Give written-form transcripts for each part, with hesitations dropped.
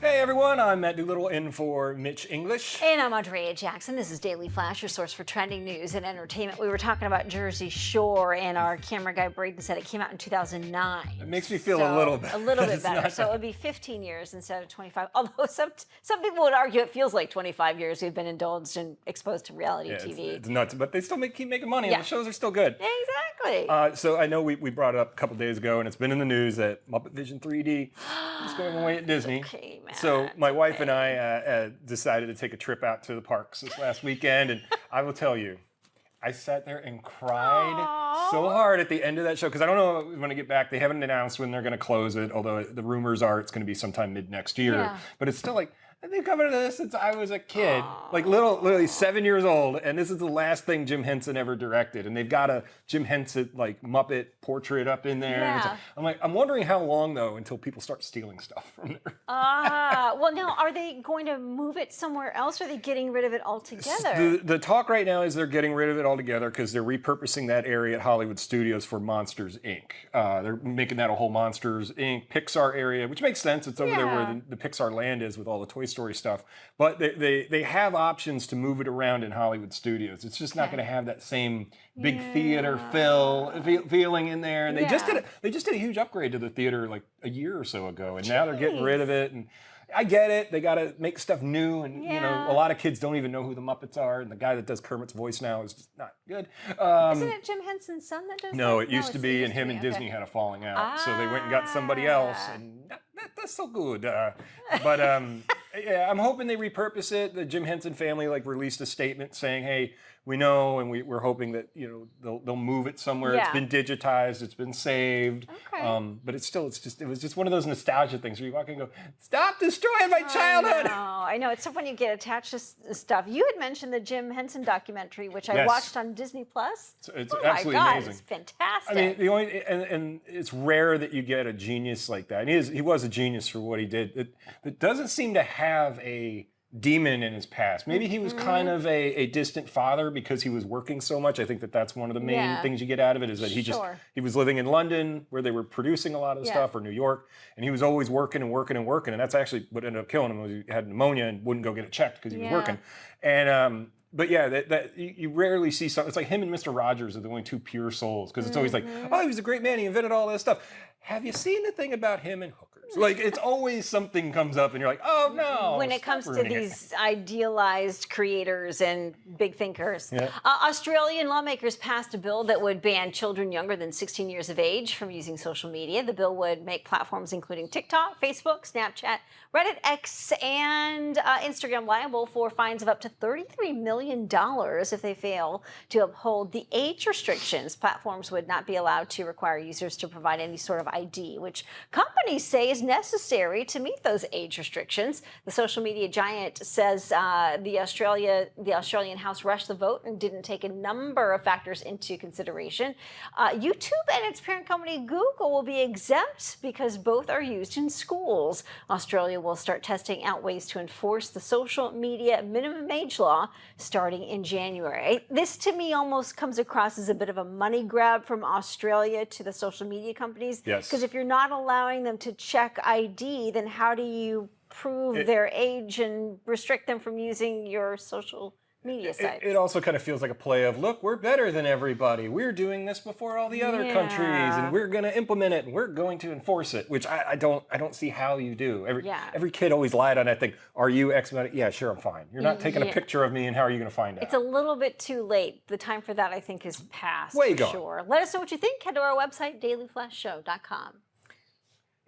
Hey everyone, I'm Matt Doolittle in for Mitch English. And I'm Andrea Jackson. This is Daily Flash, your source for trending news and entertainment. We were talking about Jersey Shore, and our camera guy Braden said it came out in 2009. It makes me feel a little bit. A little bit better. So it would be 15 years instead of 25. Although some people would argue it feels like 25 years we've been indulged and exposed to reality TV. It's nuts, but they still keep making money, and the shows are still good. Exactly. So I know we brought it up a couple days ago, and it's been in the news that Muppet Vision 3D is going away at Disney. Okay, man. So my wife and I decided to take a trip out to the parks this last weekend, and I will tell you, I sat there and cried so hard at the end of that show because I don't know when I get back. They haven't announced when they're going to close it, although the rumors are it's going to be sometime mid next year. Yeah. But it's still like, I've been coming to this since I was a kid, like literally 7 years old, and this is the last thing Jim Henson ever directed. And they've got a Jim Henson like Muppet portrait up in there. Yeah. I'm wondering how long though until people start stealing stuff from there. Well, now are they going to move it somewhere else? Or are they getting rid of it altogether? The talk right now is they're getting rid of it altogether because they're repurposing that area at Hollywood Studios for Monsters Inc. They're making that a whole Monsters Inc. Pixar area, which makes sense. It's over there where the Pixar land is with all the Toy Story stuff. But they have options to move it around in Hollywood Studios. It's just not going to have that same big theater feeling in there. And they just did a huge upgrade to the theater like a year or so ago, and now they're getting rid of it. And I get it. They got to make stuff new, and you know, a lot of kids don't even know who the Muppets are, and the guy that does Kermit's voice now is just not good. Isn't it Jim Henson's son that does that? No, it used to be, and him and Disney had a falling out, so they went and got somebody else, and that's so good. But yeah, I'm hoping they repurpose it. The Jim Henson family released a statement saying, "Hey, we know, and we're hoping that they'll move it somewhere. It's been digitized, it's been saved, but it was just one of those nostalgia things where you walk in and go, stop destroying my childhood." I know. It's so funny you get attached to stuff. You had mentioned the Jim Henson documentary, which I watched on Disney Plus. It's absolutely amazing. It's fantastic. I mean, the only and it's rare that you get a genius like that. And he was a genius for what he did. It doesn't seem to have a demon in his past. Maybe he was kind of a distant father because he was working so much. I think that's one of the main things you get out of it is that he was living in London where they were producing a lot of the stuff, or New York, and he was always working and working and working, and that's actually what ended up killing him was he had pneumonia and wouldn't go get it checked because he was working. And but yeah, that you rarely see something. It's like him and Mr. Rogers are the only two pure souls because it's always like, oh, he was a great man. He invented all this stuff. Have you seen the thing about him and hookers? Like, it's always something comes up and you're like, oh no. When it comes to these idealized creators and big thinkers. Australian lawmakers passed a bill that would ban children younger than 16 years of age from using social media. The bill would make platforms including TikTok, Facebook, Snapchat, Reddit, X, and Instagram liable for fines of up to $33 million if they fail to uphold the age restrictions. Platforms would not be allowed to require users to provide any sort of ID, which companies say is necessary to meet those age restrictions. The social media giant says the Australian House rushed the vote and didn't take a number of factors into consideration. YouTube and its parent company Google will be exempt because both are used in schools. Australia will start testing out ways to enforce the social media minimum age law starting in January. This to me almost comes across as a bit of a money grab from Australia to the social media companies. Yes. Because if you're not allowing them to check ID, then how do you prove their age and restrict them from using your social media sites? It also kind of feels like a play of, look, we're better than everybody. We're doing this before all the other countries, and we're going to implement it, and we're going to enforce it, which I don't see how you do. Every kid always lied on that thing. Are you X amount? Yeah, sure, I'm fine. You're not taking a picture of me, and how are you going to find out? It's a little bit too late. The time for that, I think, is past. Way for gone. Sure. Let us know what you think. Head to our website, dailyflashshow.com.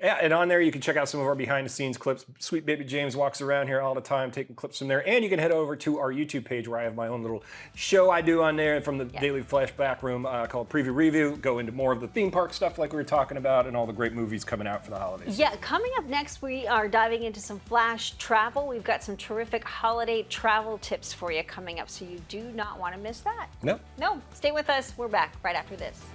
Yeah, and on there you can check out some of our behind-the-scenes clips. Sweet baby James walks around here all the time taking clips from there. And you can head over to our YouTube page where I have my own little show I do on there from the Daily Flash back room called Preview Review. Go into more of the theme park stuff like we were talking about and all the great movies coming out for the holidays. Yeah, coming up next, we are diving into some Flash travel. We've got some terrific holiday travel tips for you coming up, so you do not want to miss that. No. Stay with us. We're back right after this.